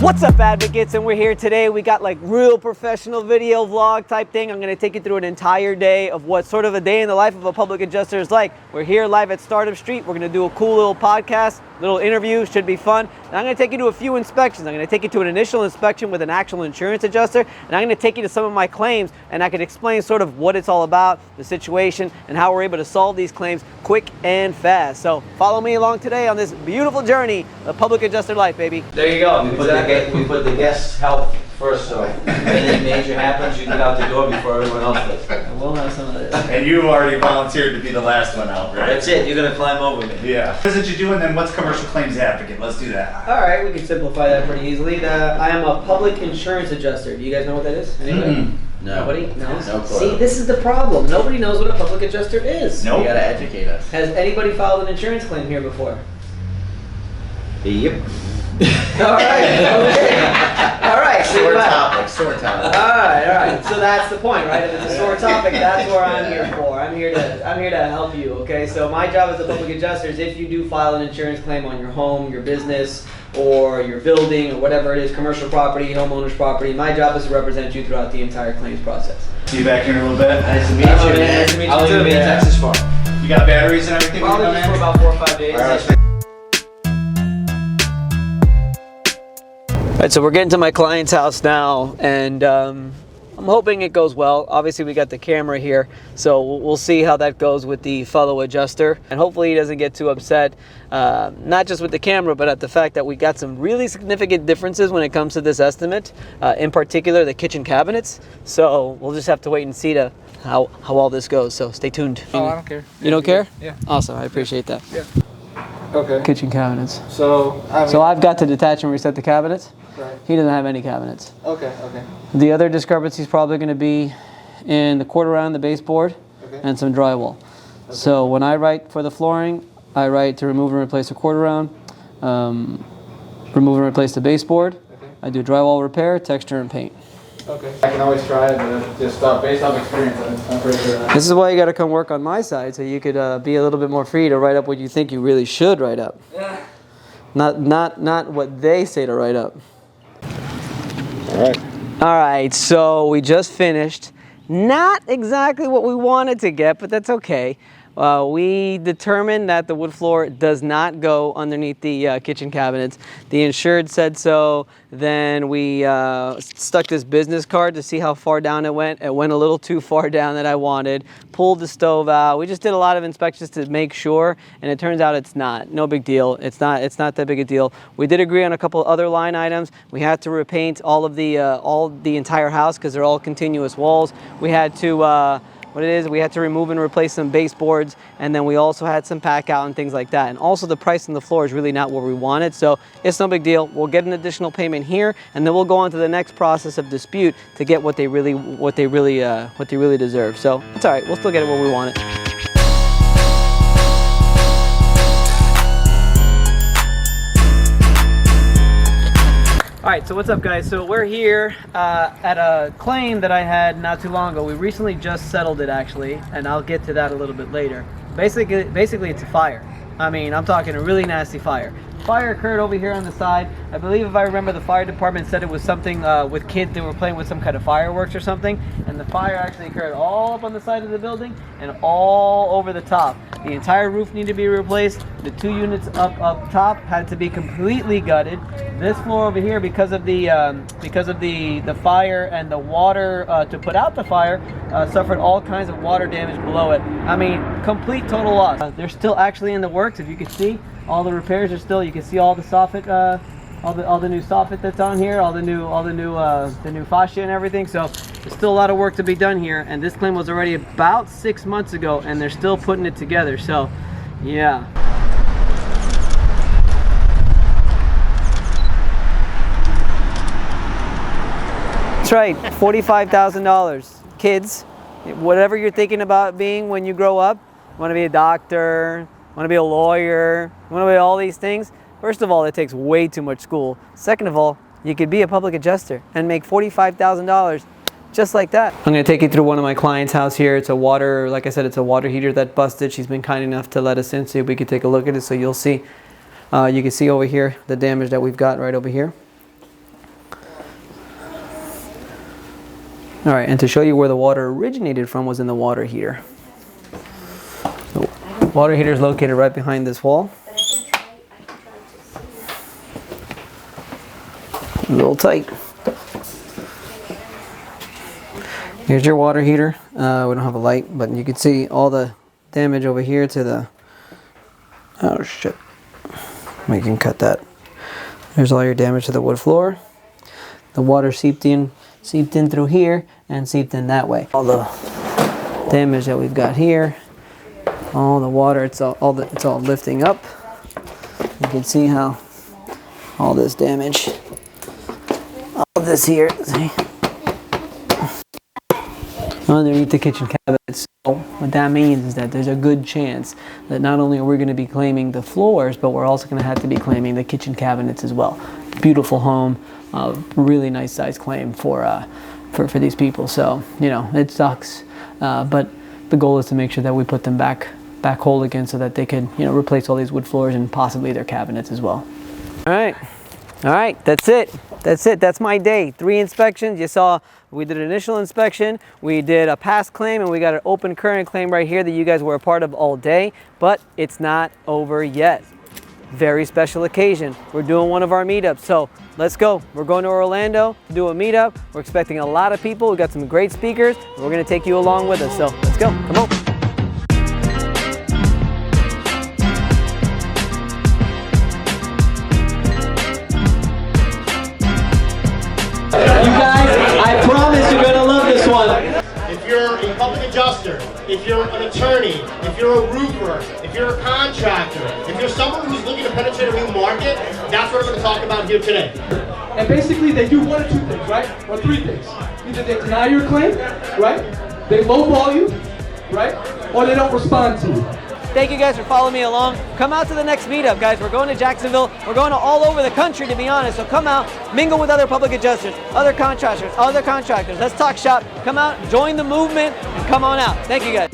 What's up, advocates? And we're here today. We got like real professional video vlog type thing. I'm going to take you through an entire day of what sort of a day in the life of a public adjuster is like. We're here live at Startup Street. We're going to do a cool little podcast, little interview, should be fun. And I'm going to take you to a few inspections. I'm going to take you to an initial inspection with an actual insurance adjuster, and I'm going to take you to some of my claims, and I can explain sort of what it's all about, the situation, and how we're able to solve these claims quick and fast. So follow me along today on this beautiful journey of public adjuster life, baby. There you go. We put the guest's health first, so if anything major happens, you get out the door before everyone else does. I will have some of this. And you already volunteered to be the last one out, right? That's it. You're gonna climb over me. Yeah. What is it you do, and then what's commercial claims advocate? Let's do that. All right, we can simplify that pretty easily. I am a public insurance adjuster. Do you guys know what that is? Anybody? No. Nobody? No? No. See, this is the problem. Nobody knows what a public adjuster is. Nope. You gotta educate us. Has anybody filed an insurance claim here before? Yep. All right. Okay. All right. so Sore you got- topic. Sore topic. All right. So that's the point, right? If it's a sore topic, that's what I'm here for. I'm here to help you. Okay. So my job as a public adjuster is if you do file an insurance claim on your home, your business, or your building, or whatever it is, commercial property, homeowner's property, my job is to represent you throughout the entire claims process. See you back here in a little bit. Nice to meet Oh, you, man, man. nice to meet you How long too, you been in man. Texas for? You got batteries and everything? Probably when you just for come in? about 4 or 5 days. All right. All right, so we're getting to my client's house now, and I'm hoping it goes well. Obviously, we got the camera here, so we'll see how that goes with the fellow adjuster, and hopefully he doesn't get too upset, not just with the camera, but at the fact that we got some really significant differences when it comes to this estimate, in particular the kitchen cabinets. So we'll just have to wait and see how all this goes. So stay tuned. Oh, I don't care. You don't care? Yeah. Awesome, I appreciate that. Yeah. Okay. Kitchen cabinets. So, I've got to detach and reset the cabinets. Right. He doesn't have any cabinets. Okay. The other discrepancy is probably going to be in the quarter round, the baseboard, Okay. and some drywall. So when I write for the flooring, I write to remove and replace the quarter round, remove and replace the baseboard. Okay. I do drywall repair, texture, and paint. Okay. I can always try it, but just based off experience, I'm pretty sure that. This is why you got to come work on my side, so you could be a little bit more free to write up what you think you really should write up. Yeah. Not what they say to write up. All right. All right, so we just finished. Not exactly what we wanted to get, but that's okay. We determined that the wood floor does not go underneath the kitchen cabinets. The insured said so. Then we stuck this business card to see how far down it went. It went a little too far down that I wanted. Pulled the stove out. We just did a lot of inspections to make sure, and it turns out it's not. No big deal. It's not that big a deal. We did agree on a couple other line items. We had to repaint all the entire house because they're all continuous walls. We had to we had to remove and replace some baseboards, and then we also had some pack out and things like that. And also the price on the floor is really not what we wanted, so it's no big deal. We'll get an additional payment here, and then we'll go on to the next process of dispute to get what they really deserve. So it's all right. We'll still get it where we want it. All right, so what's up, guys? So we're here at a claim that I had not too long ago. We recently just settled it, actually, and I'll get to that a little bit later. Basically, it's a fire. I mean, I'm talking a really nasty fire. Fire occurred over here on the side. I believe, if I remember, the fire department said it was something with kids that were playing with some kind of fireworks or something, and the fire actually occurred all up on the side of the building and all over the top. The entire roof needed to be replaced. The 2 units up top had to be completely gutted. This floor over here, because of the fire and the water to put out the fire, suffered all kinds of water damage below it. I mean, complete total loss. They're still actually in the works. If you can see, all the repairs are still. You can see all the soffit, all the new soffit that's on here, the new fascia and everything. So there's still a lot of work to be done here. And this claim was already about 6 months ago, and they're still putting it together. So, yeah. That's right, $45,000. Kids, whatever you're thinking about being when you grow up, you want to be a doctor, you want to be a lawyer, you want to be all these things. First of all, it takes way too much school. Second of all, you could be a public adjuster and make $45,000 just like that. I'm going to take you through one of my clients' house here. It's a water, like I said, it's a water heater that busted. She's been kind enough to let us in so we could take a look at it. So you'll see, you can see over here the damage that we've got right over here. All right, and to show you where the water originated from was in the water heater. The water heater is located right behind this wall. A little tight. Here's your water heater. We don't have a light, but you can see all the damage over here to the... Oh shit. We can cut that. There's all your damage to the wood floor. The water seeped in through here and seeped in that way. All the damage that we've got here, all the water, it's all lifting up. You can see how all this damage, all of this here, see, underneath the kitchen cabinets. So what that means is that there's a good chance that not only are we going to be claiming the floors, but we're also going to have to be claiming the kitchen cabinets as well. Beautiful home, really nice size claim for these people. So, you know, it sucks, but the goal is to make sure that we put them back whole again so that they can, you know, replace all these wood floors and possibly their cabinets as well. All right, that's it. That's my day. 3 inspections. You saw we did an initial inspection, we did a past claim, and we got an open current claim right here that you guys were a part of all day, but it's not over yet. Very special occasion. We're doing one of our meetups, so let's go. We're going to Orlando to do a meetup. We're expecting a lot of people. We've got some great speakers, and we're gonna take you along with us, so let's go, come on. You guys, I promise you're gonna love this one. If you're a public adjuster, if you're an attorney, if you're a roofer, if you're a contractor, if you're someone who's looking to penetrate a new market, that's what I'm going to talk about here today. And basically they do 1 or 2 things, right? Or 3 things. Either they deny your claim, right? They lowball you, right? Or they don't respond to you. Thank you guys for following me along. Come out to the next meetup, guys. We're going to Jacksonville. We're going to all over the country, to be honest. So come out, mingle with other public adjusters, other contractors. Let's talk shop. Come out, join the movement, and come on out. Thank you, guys.